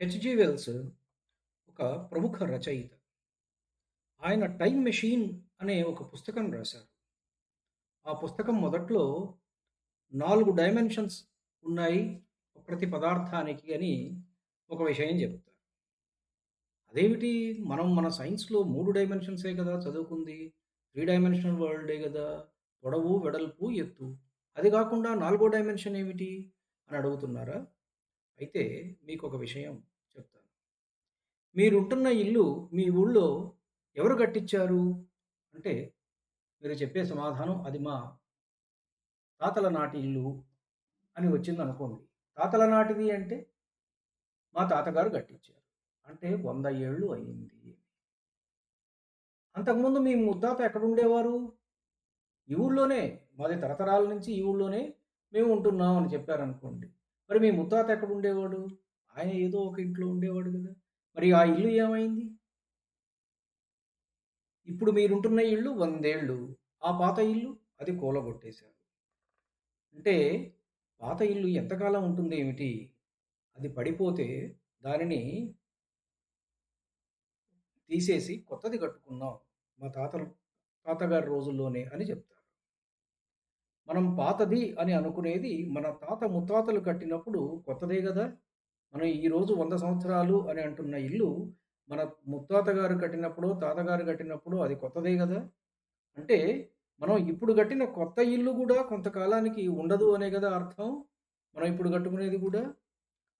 HG wells ఒక ప్రముఖ రచయిత. ఆయన 'టైమ్ మెషిన్' అనే ఒక పుస్తకం రాశారు. ఆ పుస్తకం మొదట్లో 4 డైమెన్షన్స్ ఉన్నాయి ప్రతి పదార్థానికి అని ఒక విషయం చెప్తారు. అదేమిటి మనం మన సైన్స్‌లో 3 డైమెన్షన్సే కదా చదువుకుంది. 3 డైమెన్షనల్ వరల్డే గదా! పొడవు, వెడల్పు, ఎత్తు. అది కాకుండా నాలుగో డైమెన్షన్ ఏమిటి అని అడుగుతున్నారా? అయితే మీకొక విషయం చెప్తాను. మీరుంటున్న ఇల్లు మీ ఊళ్ళో ఎవరు కట్టించారు? అంటే మీరు చెప్పే సమాధానం అది మా తాతల నాటి ఇల్లు అని వచ్చిందనుకోండి. తాతల నాటిది అంటే మా తాతగారు కట్టించారు. అంటే 100 ఏళ్ళు అయింది. అంతకుముందు మీ ముత్తాత ఎక్కడుండేవారు? ఈ ఊళ్ళోనే. మాది తరతరాల నుంచి ఈ ఊళ్ళోనే మేము ఉంటున్నాం అని చెప్పారనుకోండి. మరి మీ ముత్తాత ఎక్కడుండేవాడు? ఆయన ఏదో ఒక ఇంట్లో ఉండేవాడు గదా! మరి ఆ ఇల్లు ఏమైంది? ఇప్పుడు మీరుంటున్న ఇల్లు 100 ఏళ్ళు. ఆ పాత ఇల్లు అది కూలగొట్టేశారు. అంటే పాత ఇల్లు ఎంతకాలం ఉంటుందేమిటి? అది పడిపోతే దానిని తీసేసి కొత్తది కట్టుకున్నాం. మా తాతగారి రోజుల్లోనే అని చెప్తారు. మనం పాతది అని అనుకునేది మన తాత ముత్తాతలు కట్టినప్పుడు కొత్తదే గదా! మనం ఈరోజు 100 సంవత్సరాలు అని అంటున్న ఇల్లు మన ముత్తాత గారు కట్టినప్పుడో, తాతగారు కట్టినప్పుడో అది కొత్తదే గదా! అంటే మనం ఇప్పుడు కట్టిన కొత్త ఇల్లు గూడా కొంతకాలానికి ఉండదు అనే గదా అర్థం. మనం ఇప్పుడు కట్టుకునేది గూడా.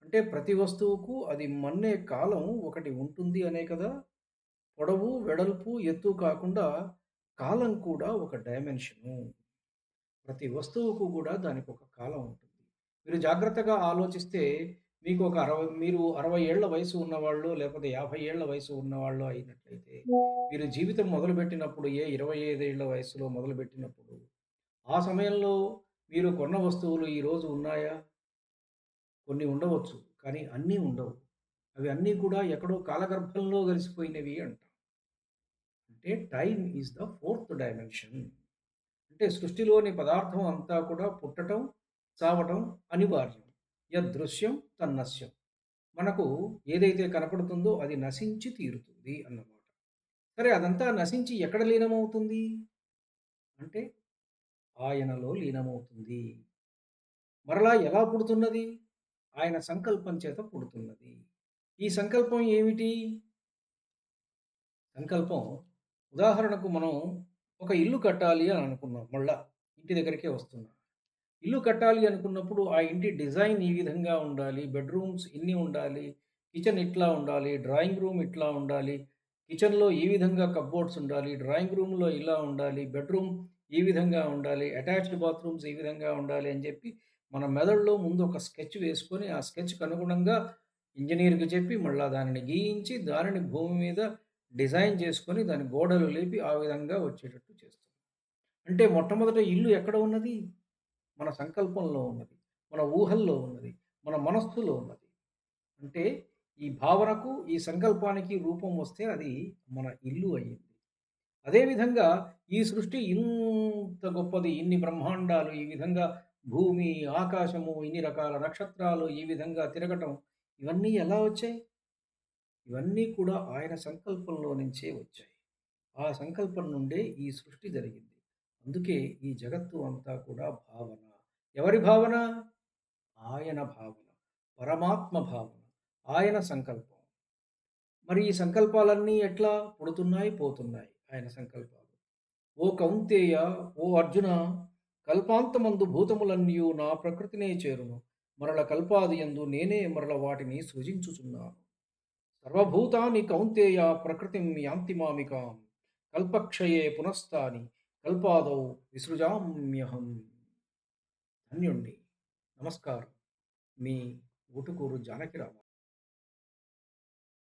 అంటే ప్రతి వస్తువుకు అది మన్నే కాలం ఒకటి ఉంటుంది అనే కదా! పొడవు, వెడల్పు, ఎత్తు కాకుండా కాలం కూడా ఒక డైమెన్షను. ప్రతి వస్తువుకు గూడా దానికొక కాలం ఉంటుంది. మీరు జాగ్రత్తగా ఆలోచిస్తే మీకు ఒక 60 ఏళ్ల వయసు ఉన్నవాళ్ళో, లేకపోతే 50 ఏళ్ల వయసు ఉన్నవాళ్ళో అయినట్లయితే, మీరు జీవితం మొదలుపెట్టినప్పుడు 25 ఏళ్ల వయస్సులో మొదలుపెట్టినప్పుడు, ఆ సమయంలో మీరు కొన్న వస్తువులు ఈరోజు ఉన్నాయా? కొన్ని ఉండవచ్చు. కానీ అన్నీ ఉండవు. అవి అన్నీ కూడా ఎక్కడో కాలగర్భంలో కలిసిపోయినవి అంటాం. అంటే time is the fourth dimension. అంటే సృష్టిలోని పదార్థం అంతా కూడా పుట్టటం, చావటం అనివార్యం. యదృశ్యం తన్నశ్యం. మనకు ఏదైతే కనపడుతుందో అది నశించి తీరుతుంది అన్నమాట. సరే అదంతా నశించి ఎక్కడ లీనమవుతుంది? అంటే ఆయనలో లీనమవుతుంది. మరలా ఎలా పుడుతున్నది? ఆయన సంకల్పం చేత పుడుతున్నది. ఈ సంకల్పం ఏమిటి? సంకల్పం ఉదాహరణకు మనం ఒక ఇల్లు కట్టాలి అని అనుకున్నాం. మళ్ళా ఇంటి దగ్గరికే వస్తున్నా. ఇల్లు కట్టాలి అనుకున్నప్పుడు ఆ ఇంటి డిజైన్ ఈ విధంగా ఉండాలి. బెడ్‌రూమ్స్ ఇన్ని ఉండాలి. కిచెన్ ఇట్లా ఉండాలి. డ్రాయింగ్ రూమ్ ఇట్లా ఉండాలి. కిచెన్‌లో ఈ విధంగా కప్‌బోర్డ్స్ ఉండాలి. డ్రాయింగ్ రూమ్‌లో ఇలా ఉండాలి. బెడ్‌రూమ్ ఈ విధంగా ఉండాలి. అటాచ్డ్ బాత్రూమ్స్ ఈ విధంగా ఉండాలి అని చెప్పి మన మెదడులో ముందు ఒక స్కెచ్ వేసుకొని, ఆ స్కెచ్‌కి అనుగుణంగా ఇంజినీర్‌కి చెప్పి మళ్ళా దానిని గీయించి, దానిని భూమి మీద డిజైన్ చేసుకొని, దాని గోడలు లేపి ఆ విధంగా వచ్చేటట్టు చేస్తాం. అంటే మొట్టమొదట ఇల్లు ఎక్కడ ఉన్నది? మన సంకల్పంలో ఉన్నది. మన ఊహల్లో ఉన్నది. మన మనస్సులో ఉన్నది. అంటే ఈ భావనకు, ఈ సంకల్పానికి రూపం వస్తే అది మన ఇల్లు అయింది. అదేవిధంగా ఈ సృష్టి ఇంత గొప్పది, ఇన్ని బ్రహ్మాండాలు, ఈ విధంగా భూమి, ఆకాశము, ఇన్ని రకాల నక్షత్రాలు ఈ విధంగా తిరగటం ఇవన్నీ ఎలా వచ్చాయి? ఇవన్నీ కూడా ఆయన సంకల్పంలో నుంచే వచ్చాయి. ఆ సంకల్పం నుండే ఈ సృష్టి జరిగింది. అందుకే ఈ జగత్తు అంతా కూడా భావన. ఎవరి భావన? ఆయన భావన. పరమాత్మ భావన. ఆయన సంకల్పం. మరి ఈ సంకల్పాలన్నీ ఎట్లా పుడుతున్నాయి, పోతున్నాయి ఆయన సంకల్పాలు. ఓ కౌంతేయ, ఓ అర్జున, కల్పాంతమందు భూతములన్నీయు నా ప్రకృతినే చేరును. మరల కల్పాదియందు నేనే మరల వాటిని సృజించుచున్నాను. సర్వభూతాని కౌంతేయ ప్రకృతిం యాంతి మామికాం. కల్పక్షయే పునస్తాని కల్పాదౌ విసృజామ్యహం. ధన్యుణ్ణి. నమస్కారం. మీ ఊటుకూరు జానకిరామ.